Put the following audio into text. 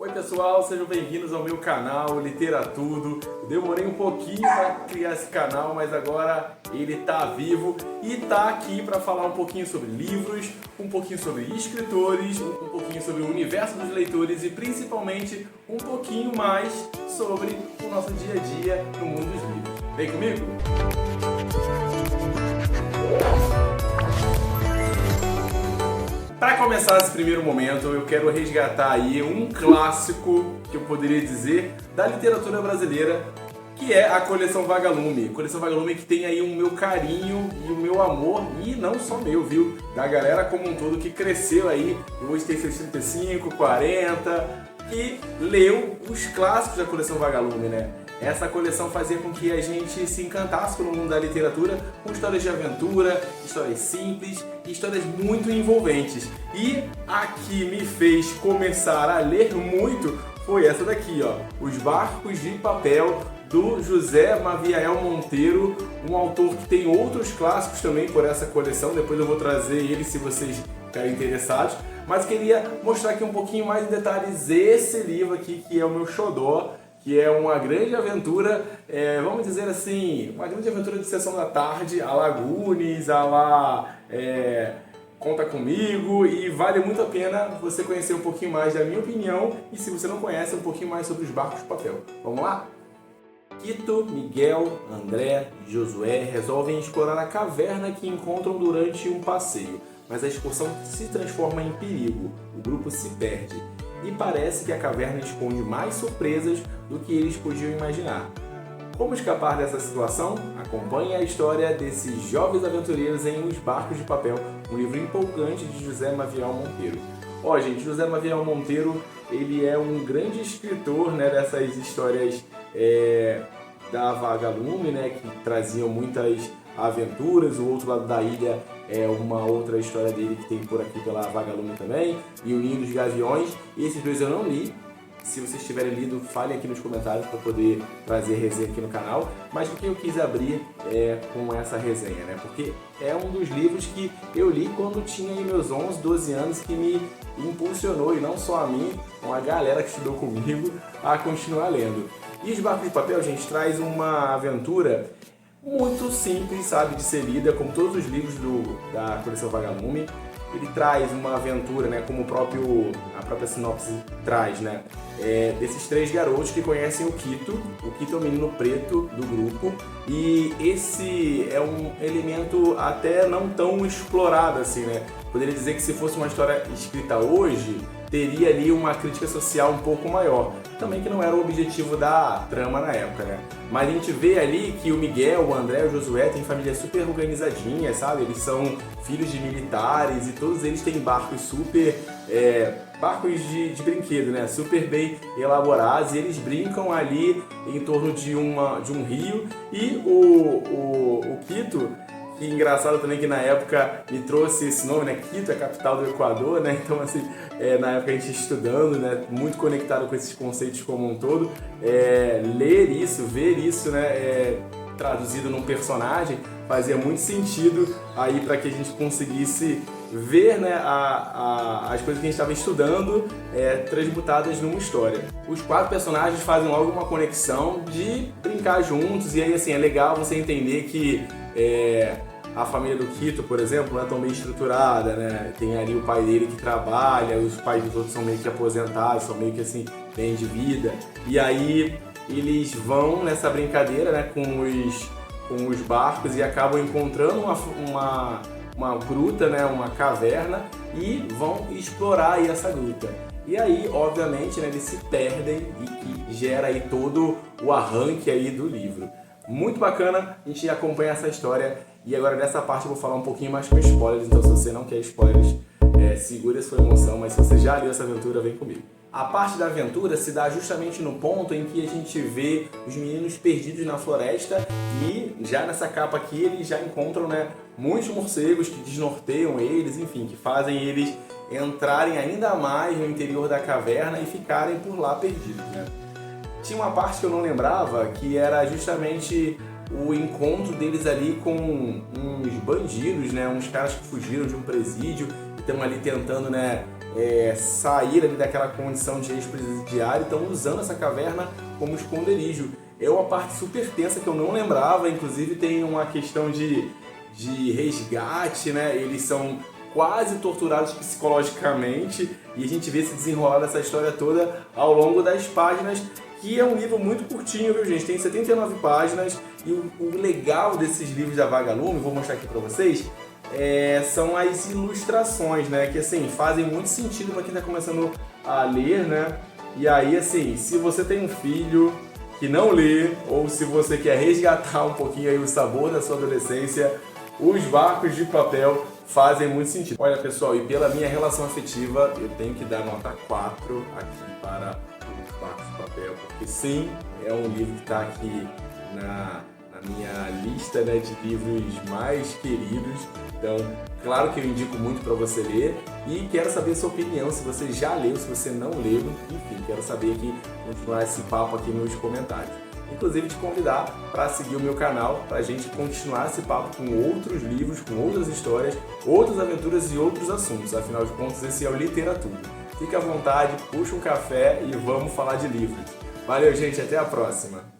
Oi pessoal, sejam bem-vindos ao meu canal Literatudo. Demorei um pouquinho para criar esse canal, mas agora ele tá vivo e tá aqui para falar um pouquinho sobre livros, um pouquinho sobre escritores, um pouquinho sobre o universo dos leitores e principalmente um pouquinho mais sobre o nosso dia a dia no mundo dos livros. Vem comigo? Para começar esse primeiro momento, eu quero resgatar aí um clássico, que eu poderia dizer, da literatura brasileira, que é a Coleção Vagalume. Coleção Vagalume que tem aí o meu carinho e o meu amor, e não só meu, viu? Da galera como um todo que cresceu aí, hoje tem 65, 40, que leu os clássicos da Coleção Vagalume, né? Essa coleção fazia com que a gente se encantasse pelo mundo da literatura com histórias de aventura, histórias simples e histórias muito envolventes. E a que me fez começar a ler muito foi essa daqui, ó, Os Barcos de Papel, do José Maviael Monteiro, um autor que tem outros clássicos também por essa coleção, depois eu vou trazer ele se vocês ficarem interessados, mas queria mostrar aqui um pouquinho mais de detalhes esse livro aqui, que é o meu xodó, que é uma grande aventura, vamos dizer assim, uma grande aventura de sessão da tarde, a la Goonies, a la Conta Comigo, e vale muito a pena você conhecer um pouquinho mais da minha opinião e, se você não conhece, um pouquinho mais sobre os barcos de papel. Vamos lá? Quito, Miguel, André e Josué resolvem explorar a caverna que encontram durante um passeio, mas a excursão se transforma em perigo, o grupo se perde. E parece que a caverna esconde mais surpresas do que eles podiam imaginar. Como escapar dessa situação? Acompanhe a história desses jovens aventureiros em Os Barcos de Papel, um livro empolgante de José Maviael Monteiro. Ó, gente, José Maviael Monteiro, ele é um grande escritor, né, dessas histórias da Vagalume, né, que traziam muitas aventuras. O Outro Lado da Ilha é uma outra história dele que tem por aqui pela Vagalume também, e O Ninho dos Gaviões. Esses dois eu não li. Se vocês tiverem lido, falem aqui nos comentários para poder trazer resenha aqui no canal. Mas por que eu quis abrir com essa resenha, né? Porque é um dos livros que eu li quando tinha aí meus 11, 12 anos, que me impulsionou, e não só a mim, uma galera que estudou comigo, a continuar lendo. E Os Barcos de Papel, gente, traz uma aventura muito simples, sabe, de ser lida, como todos os livros da Coleção Vagalume. Ele traz uma aventura, né, como a própria sinopse traz, né, desses três garotos que conhecem o Quito. O Quito é o menino preto do grupo, e esse é um elemento até não tão explorado assim, né. Poderia dizer que se fosse uma história escrita hoje, teria ali uma crítica social um pouco maior. Também que não era o objetivo da trama na época, né? Mas a gente vê ali que o Miguel, o André e o Josué têm famílias super organizadinhas, sabe? Eles são filhos de militares e todos eles têm barcos super... barcos de brinquedo, né? Super bem elaborados, e eles brincam ali em torno de um rio. E o Quito, que engraçado também que na época me trouxe esse nome, né? Quito é a capital do Equador, né? Então, assim, na época a gente estudando, né? Muito conectado com esses conceitos como um todo. Ler isso, ver isso, né? Traduzido num personagem, fazia muito sentido aí para que a gente conseguisse ver, né, as coisas que a gente estava estudando transmutadas numa história. Os quatro personagens fazem logo uma conexão de brincar juntos, e aí, assim, é legal você entender que a família do Quito, por exemplo, não é tão bem estruturada, né? Tem ali o pai dele que trabalha, os pais dos outros são meio que aposentados, são meio que assim, bem de vida. E aí eles vão nessa brincadeira, né, com os barcos, e acabam encontrando uma gruta, né, uma caverna, e vão explorar aí essa gruta. E aí, obviamente, né, eles se perdem, e que gera aí todo o arranque aí do livro. Muito bacana a gente acompanha essa história, e agora nessa parte eu vou falar um pouquinho mais com spoilers, então se você não quer spoilers, segure a sua emoção, mas se você já leu essa aventura, vem comigo. A parte da aventura se dá justamente no ponto em que a gente vê os meninos perdidos na floresta, e já nessa capa aqui eles já encontram, né, muitos morcegos que desnorteiam eles, enfim, que fazem eles entrarem ainda mais no interior da caverna e ficarem por lá perdidos, né? Tinha uma parte que eu não lembrava, que era justamente o encontro deles ali com uns bandidos, né? Uns caras que fugiram de um presídio estão ali tentando, né, sair ali daquela condição de ex-presidiário, estão usando essa caverna como esconderijo. É uma parte super tensa que eu não lembrava, inclusive tem uma questão de resgate, né? Eles são quase torturados psicologicamente e a gente vê se desenrolar dessa história toda ao longo das páginas, que é um livro muito curtinho, viu, gente? Tem 79 páginas e o legal desses livros da Vagalume, vou mostrar aqui pra vocês, são as ilustrações, né? Que assim, fazem muito sentido para quem está começando a ler, né? E aí, assim, se você tem um filho que não lê, ou se você quer resgatar um pouquinho aí o sabor da sua adolescência, os Barcos de Papel fazem muito sentido. Olha, pessoal, e pela minha relação afetiva, eu tenho que dar nota 4 aqui para os Barcos de Papel, porque sim, é um livro que está aqui na minha lista, né, de livros mais queridos. Então, claro que eu indico muito para você ler e quero saber a sua opinião, se você já leu, se você não leu, enfim, quero saber aqui, continuar esse papo aqui nos comentários. Inclusive te convidar para seguir o meu canal, para a gente continuar esse papo com outros livros, com outras histórias, outras aventuras e outros assuntos. Afinal de contas, esse é o Literatura. Fique à vontade, puxa um café e vamos falar de livros. Valeu, gente, até a próxima!